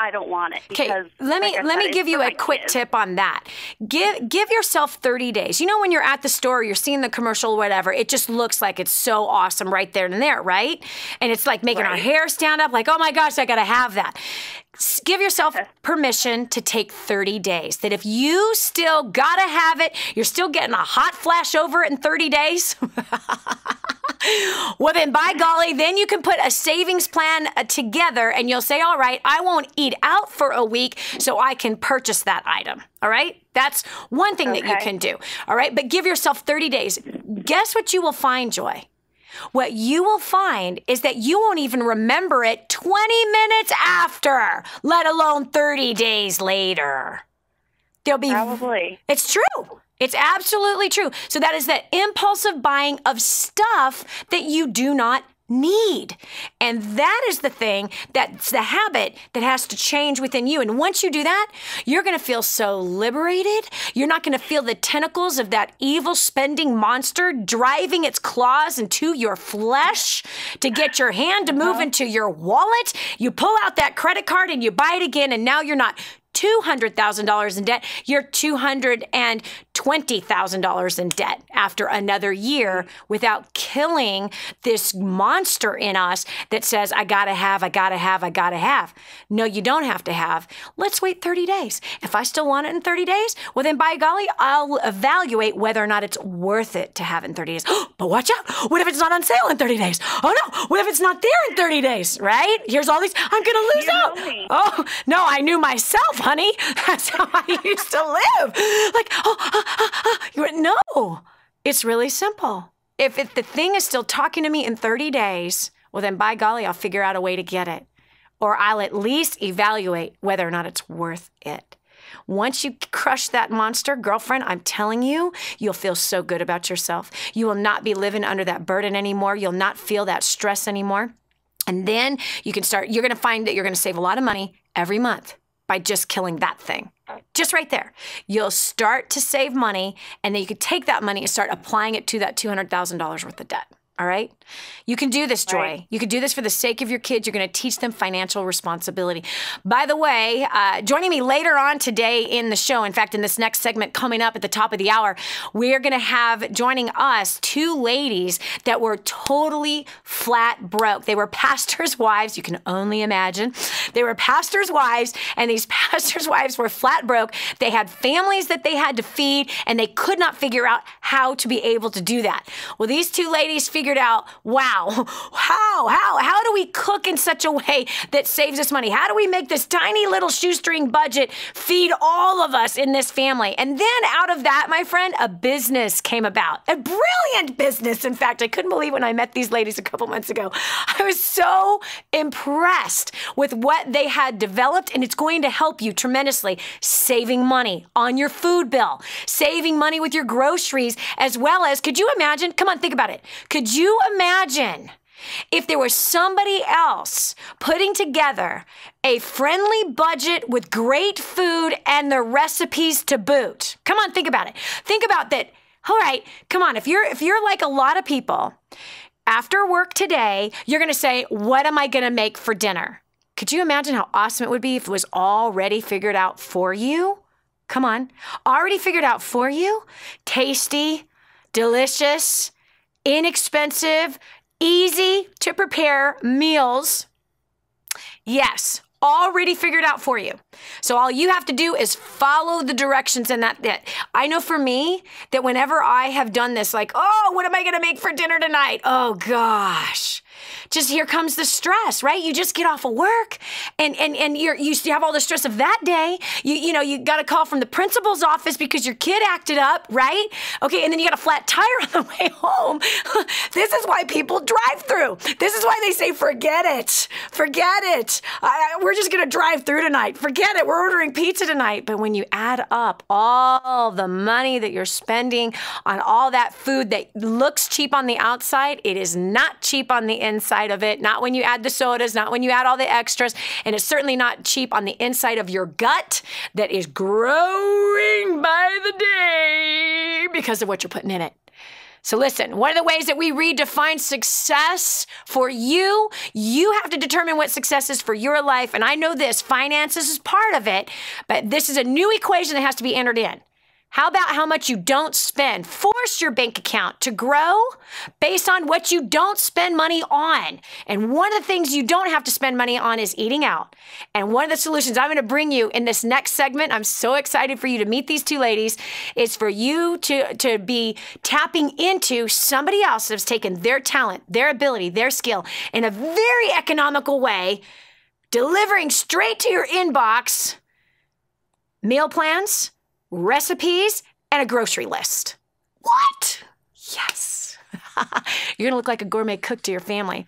I don't want it. Okay, let me give you a quick tip on that. Give yourself 30 days. You know, when you're at the store, you're seeing the commercial or whatever, it just looks like it's so awesome right there and there, right? And it's like making our hair stand up like, oh my gosh, I got to have that. Give yourself permission to take 30 days. That if you still got to have it, you're still getting a hot flash over it in 30 days. Well, then, by golly, then you can put a savings plan together and you'll say, all right, I won't eat out for a week so I can purchase that item. All right? That's one thing that you can do. All right? But give yourself 30 days. Guess what you will find, Joy? What you will find is that you won't even remember it 20 minutes after, let alone 30 days later. There'll be Probably. It's true. It's absolutely true. So that is that impulsive buying of stuff that you do not need. And that is the thing, that's the habit that has to change within you. And once you do that, you're going to feel so liberated. You're not going to feel the tentacles of that evil spending monster driving its claws into your flesh to get your hand to move into your wallet. You pull out that credit card and you buy it again, and now you're not $200,000 in debt, you're $220,000 in debt after another year without killing this monster in us that says, I gotta have. No, you don't have to have. Let's wait 30 days. If I still want it in 30 days, well then by golly, I'll evaluate whether or not it's worth it to have it in 30 days. But watch out. What if it's not on sale in 30 days? Oh no, what if it's not there in 30 days, right? Here's all these, I'm gonna lose out. Oh, no, I knew myself, honey. That's how I used to live. Like, no, it's really simple. If the thing is still talking to me in 30 days, well, then by golly, I'll figure out a way to get it. Or I'll at least evaluate whether or not it's worth it. Once you crush that monster, girlfriend, I'm telling you, you'll feel so good about yourself. You will not be living under that burden anymore. You'll not feel that stress anymore. And then you're going to find that you're going to save a lot of money every month by just killing that thing. Just right there. You'll start to save money, and then you could take that money and start applying it to that $200,000 worth of debt. All right? You can do this, Joy. Right. You can do this for the sake of your kids. You're going to teach them financial responsibility. By the way, joining me later on today in the show, in fact, in this next segment coming up at the top of the hour, we're going to have joining us two ladies that were totally flat broke. They were pastors' wives. You can only imagine. They were pastors' wives, and these pastors' wives were flat broke. They had families that they had to feed, and they could not figure out how to be able to do that. Well, these two ladies figured figured out, wow, how do we cook in such a way that saves us money? How do we make this tiny little shoestring budget feed all of us in this family? And then out of that, my friend, a business came about. A brilliant business. In fact, I couldn't believe when I met these ladies a couple months ago. I was so impressed with what they had developed, and it's going to help you tremendously. Saving money on your food bill, saving money with your groceries, as well as, could you imagine? Come on, think about it. Could you imagine if there was somebody else putting together a friendly budget with great food and the recipes to boot? Come on, think about it. Think about that. All right, come on. If you're like a lot of people, after work today, you're going to say, what am I going to make for dinner? Could you imagine how awesome it would be if it was already figured out for you? Come on. Already figured out for you? Tasty, delicious, inexpensive, easy to prepare meals. Yes, already figured out for you. So all you have to do is follow the directions, and that's it. I know for me that whenever I have done this, like, oh, what am I going to make for dinner tonight? Oh, gosh. Just here comes the stress, right? You just get off of work and you have all the stress of that day. You got a call from the principal's office because your kid acted up, right? Okay, and then you got a flat tire on the way home. This is why people drive through. This is why they say, forget it. Forget it. We're just going to drive through tonight. Forget it. We're ordering pizza tonight. But when you add up all the money that you're spending on all that food that looks cheap on the outside, it is not cheap on the inside of it, not when you add the sodas, not when you add all the extras, and it's certainly not cheap on the inside of your gut that is growing by the day because of what you're putting in it. So listen, one of the ways that we redefine success for you, you have to determine what success is for your life. And I know this, finances is part of it, but this is a new equation that has to be entered in. How about how much you don't spend? Force your bank account to grow based on what you don't spend money on. And one of the things you don't have to spend money on is eating out. And one of the solutions I'm going to bring you in this next segment, I'm so excited for you to meet these two ladies, is for you to be tapping into somebody else that's taken their talent, their ability, their skill in a very economical way, delivering straight to your inbox meal plans, recipes, and a grocery list. What? Yes. You're going to look like a gourmet cook to your family.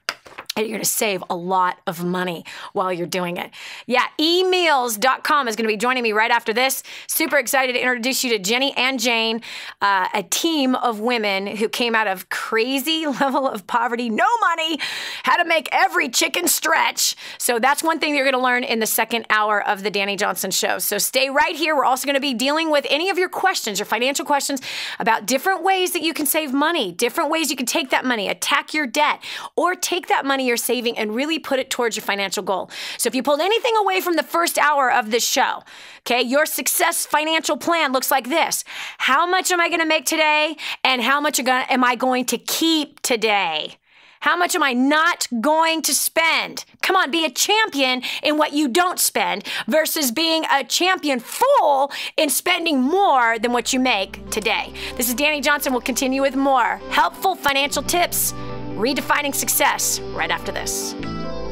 And you're going to save a lot of money while you're doing it. Yeah, emeals.com is going to be joining me right after this. Super excited to introduce you to Jenny and Jane, a team of women who came out of crazy level of poverty, no money, how to make every chicken stretch. So that's one thing you're going to learn in the second hour of the Dani Johnson Show. So stay right here. We're also going to be dealing with any of your questions, your financial questions about different ways that you can save money, different ways you can take that money, attack your debt, or take that money you're saving and really put it towards your financial goal. So if you pulled anything away from the first hour of this show, okay, your success financial plan looks like this. How much am I going to make today? And how much am I going to keep today? How much am I not going to spend? Come on, be a champion in what you don't spend versus being a champion fool in spending more than what you make today. This is Dani Johnson. We'll continue with more helpful financial tips, redefining success, right after this.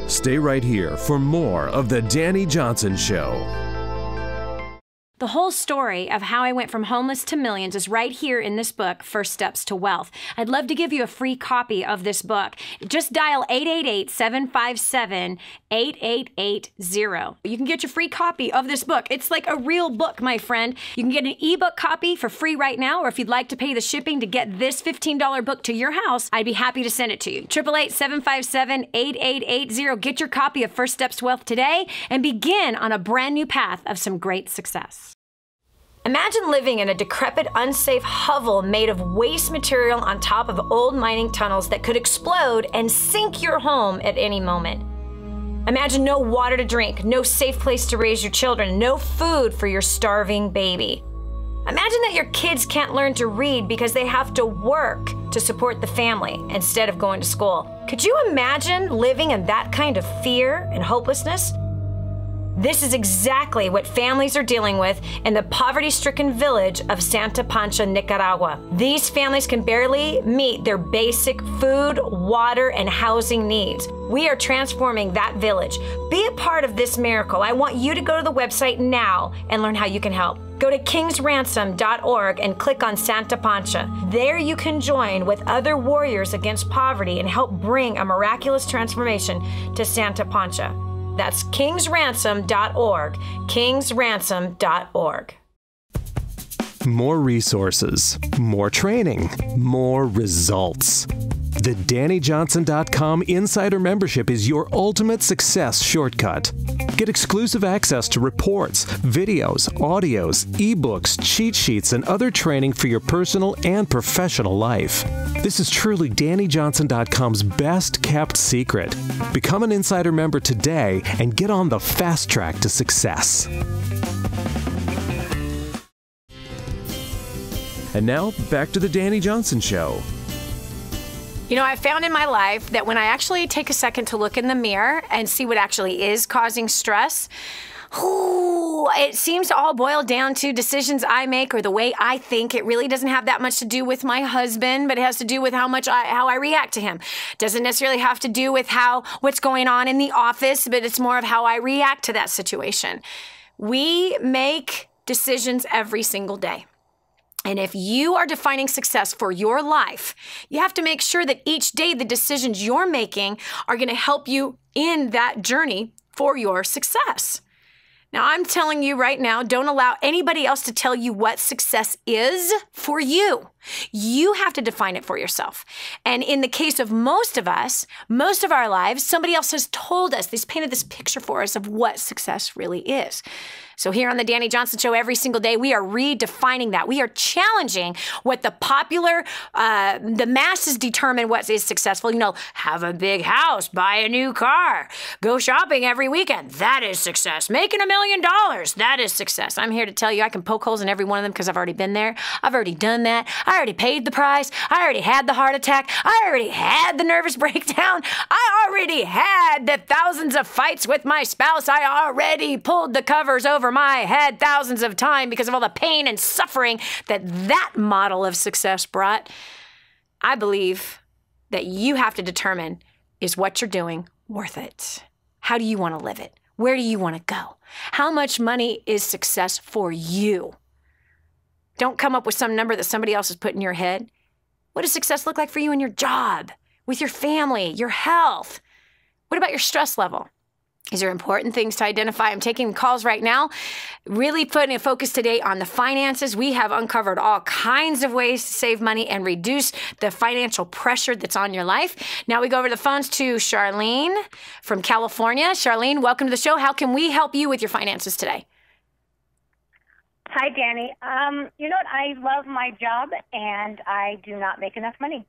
Stay right here for more of The Dani Johnson Show. The whole story of how I went from homeless to millions is right here in this book, First Steps to Wealth. I'd love to give you a free copy of this book. Just dial 888-757-8880. You can get your free copy of this book. It's like a real book, my friend. You can get an ebook copy for free right now, or if you'd like to pay the shipping to get this $15 book to your house, I'd be happy to send it to you. 888-757-8880. Get your copy of First Steps to Wealth today and begin on a brand new path of some great success. Imagine living in a decrepit, unsafe hovel made of waste material on top of old mining tunnels that could explode and sink your home at any moment. Imagine no water to drink, no safe place to raise your children, no food for your starving baby. Imagine that your kids can't learn to read because they have to work to support the family instead of going to school. Could you imagine living in that kind of fear and hopelessness? This is exactly what families are dealing with in the poverty-stricken village of Santa Pancha, Nicaragua. These families can barely meet their basic food, water, and housing needs. We are transforming that village. Be a part of this miracle. I want you to go to the website now and learn how you can help. Go to kingsransom.org and click on Santa Pancha. There you can join with other warriors against poverty and help bring a miraculous transformation to Santa Pancha. That's kingsransom.org, kingsransom.org. More resources, more training, more results. The DaniJohnson.com Insider Membership is your ultimate success shortcut. Get exclusive access to reports, videos, audios, ebooks, cheat sheets, and other training for your personal and professional life. This is truly DaniJohnson.com's best kept secret. Become an Insider member today and get on the fast track to success. And now, back to the Dani Johnson Show. You know, I found in my life that when I actually take a second to look in the mirror and see what actually is causing stress, it seems to all boil down to decisions I make or the way I think. It really doesn't have that much to do with my husband, but it has to do with how I react to him. Doesn't necessarily have to do with what's going on in the office, but it's more of how I react to that situation. We make decisions every single day. And if you are defining success for your life, you have to make sure that each day the decisions you're making are going to help you in that journey for your success. Now, I'm telling you right now, don't allow anybody else to tell you what success is for you. You have to define it for yourself. And in the case of most of us, most of our lives, somebody else has told us, they've painted this picture for us of what success really is. So here on the Dani Johnson Show, every single day, we are redefining that. We are challenging what the masses determine what is successful. You know, have a big house, buy a new car, go shopping every weekend. That is success. Making $1 million. That is success. I'm here to tell you I can poke holes in every one of them because I've already been there. I've already done that. I already paid the price. I already had the heart attack. I already had the nervous breakdown. I already had the thousands of fights with my spouse. I already pulled the covers over my head thousands of times because of all the pain and suffering that model of success brought. I believe that you have to determine, is what you're doing worth it? How do you want to live it? Where do you want to go? How much money is success for you? Don't come up with some number that somebody else has put in your head. What does success look like for you in your job, with your family, your health? What about your stress level? These are important things to identify. I'm taking calls right now, really putting a focus today on the finances. We have uncovered all kinds of ways to save money and reduce the financial pressure that's on your life. Now we go over the phones to Charlene from California. Charlene, welcome to the show. How can we help you with your finances today? Hi, Dani. You know what? I love my job, and I do not make enough money.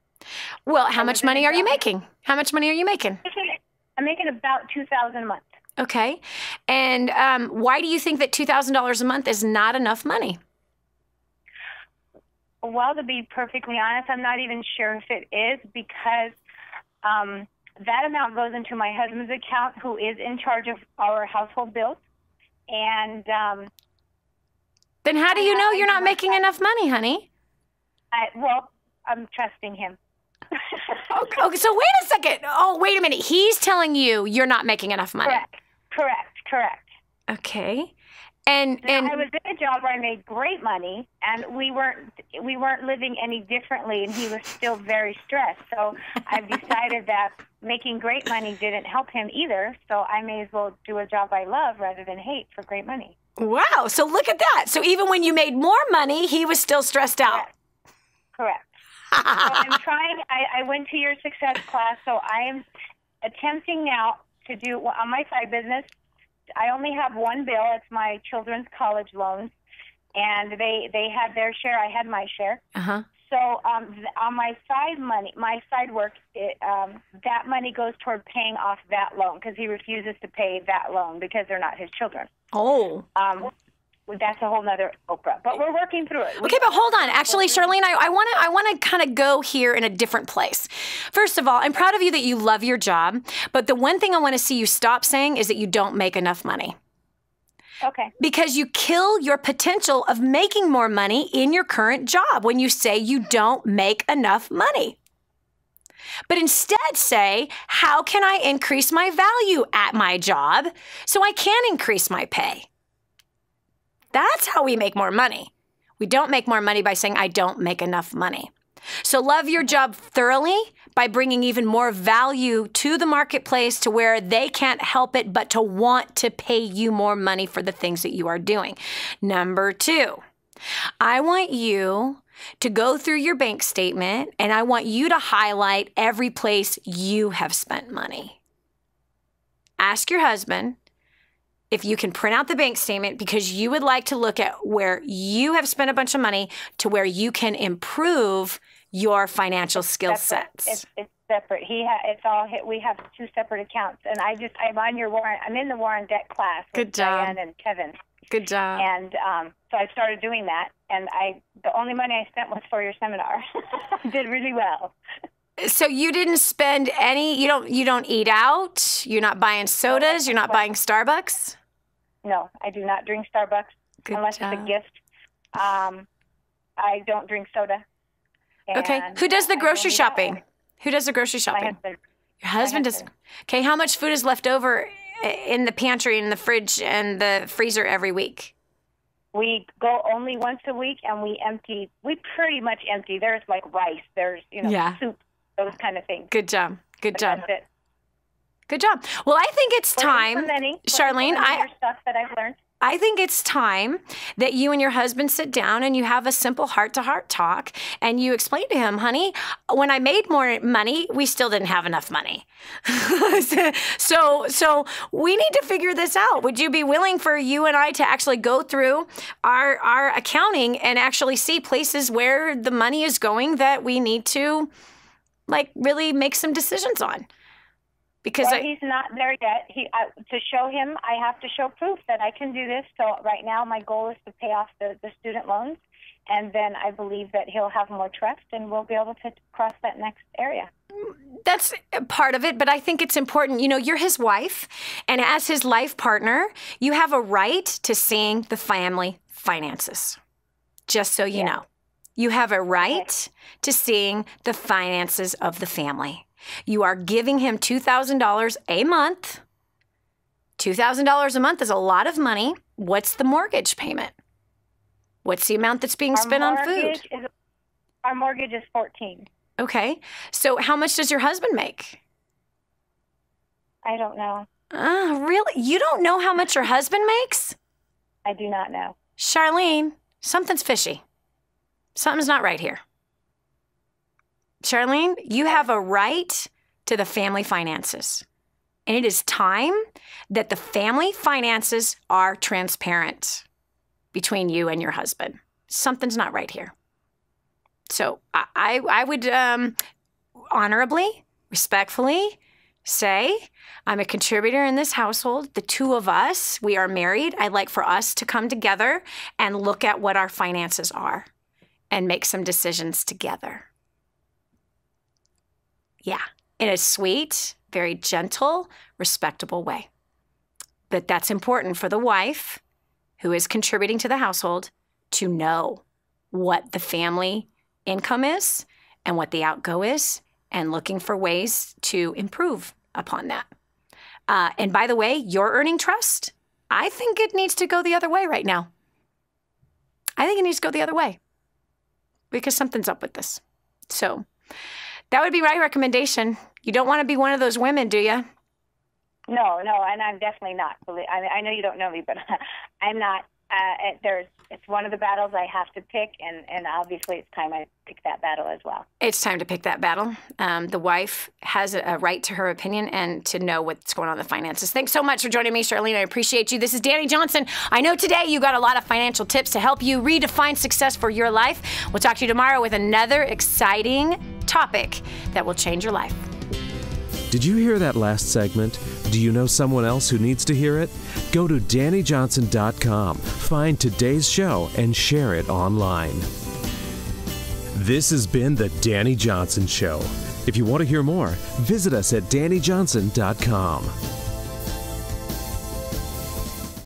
Well, how much money are you making? How much money are you making? I'm making about $2,000 a month. Okay. And why do you think that $2,000 a month is not enough money? Well, to be perfectly honest, I'm not even sure if it is, because that amount goes into my husband's account, who is in charge of our household bills. And then how do you know you're not making enough money, honey? I'm trusting him. Okay, so wait a second. Oh, wait a minute. He's telling you you're not making enough money. Correct. Okay. And I was in a job where I made great money, and we weren't living any differently, and he was still very stressed. So I've decided that making great money didn't help him either, so I may as well do a job I love rather than hate for great money. Wow. So look at that. So even when you made more money, he was still stressed out. Correct. So I'm trying. I went to your success class, so I am attempting now to do on my side business. I only have one bill. It's my children's college loans, and they had their share. I had my share. Uh-huh. So on my side money, my side work, that money goes toward paying off that loan, because he refuses to pay that loan because they're not his children. Oh. That's a whole nother Oprah, but we're working through it. Okay, but hold on. Actually, Charlene, I want to kind of go here in a different place. First of all, I'm proud of you that you love your job, but the one thing I want to see you stop saying is that you don't make enough money. Okay. Because you kill your potential of making more money in your current job when you say you don't make enough money. But instead say, how can I increase my value at my job so I can increase my pay? That's how we make more money. We don't make more money by saying, I don't make enough money. So love your job thoroughly by bringing even more value to the marketplace to where they can't help it but to want to pay you more money for the things that you are doing. Number 2, I want you to go through your bank statement and I want you to highlight every place you have spent money. Ask your husband if you can print out the bank statement because you would like to look at where you have spent a bunch of money to where you can improve your financial skill sets. It's separate. It's all hit. We have 2 separate accounts, and I'm on your war. I'm in the War on Debt class with Diane and Kevin. Good job. And so I started doing that, and the only money I spent was for your seminar. I did really well. So you didn't spend any. You don't eat out. You're not buying sodas. You're not buying Starbucks. No, I do not drink Starbucks unless it's a gift. I don't drink soda. Okay. Who does the grocery shopping? Who does the grocery shopping? My husband. Your husband does. Okay. How much food is left over in the pantry, in the fridge, and the freezer every week? We go only once a week, and we pretty much empty. There's like rice. There's, soup, those kind of things. Good job. Good job. That's it. Good job. Well, I think it's time, Charlene. Stuff that I've learned. I think it's time that you and your husband sit down and you have a simple heart-to-heart talk and you explain to him, honey, when I made more money, we still didn't have enough money. So we need to figure this out. Would you be willing for you and I to actually go through our accounting and actually see places where the money is going that we need to really make some decisions on? Because he's not there yet. To show him, I have to show proof that I can do this. So right now, my goal is to pay off the student loans, and then I believe that he'll have more trust, and we'll be able to cross that next area. That's part of it, but I think it's important. You're his wife, and as his life partner, you have a right to seeing the family finances. Just so you know, you have a right to seeing the finances of the family. You are giving him $2,000 a month. $2,000 a month is a lot of money. What's the mortgage payment? What's the amount that's being spent on food? Our mortgage is $14,000. Okay. So how much does your husband make? I don't know. Really? You don't know how much your husband makes? I do not know. Charlene, something's fishy. Something's not right here. Charlene, you have a right to the family finances. And it is time that the family finances are transparent between you and your husband. Something's not right here. So I would honorably, respectfully say, I'm a contributor in this household. The two of us, we are married. I'd like for us to come together and look at what our finances are and make some decisions together. Yeah, in a sweet, very gentle, respectable way. But that's important for the wife who is contributing to the household to know what the family income is and what the outgo is and looking for ways to improve upon that. And by the way, your earning trust, I think it needs to go the other way right now. I think it needs to go the other way because something's up with this. So that would be my recommendation. You don't want to be one of those women, do you? No, and I'm definitely not. I know you don't know me, but I'm not. It's one of the battles I have to pick, and obviously it's time I pick that battle as well. It's time to pick that battle. The wife has a right to her opinion and to know what's going on in the finances. Thanks so much for joining me, Charlene. I appreciate you. This is Dani Johnson. I know today you got a lot of financial tips to help you redefine success for your life. We'll talk to you tomorrow with another exciting topic that will change your life. Did you hear that last segment? Do you know someone else who needs to hear it? Go to DaniJohnson.com, find today's show, and share it online. This has been The Dani Johnson Show. If you want to hear more, visit us at DaniJohnson.com.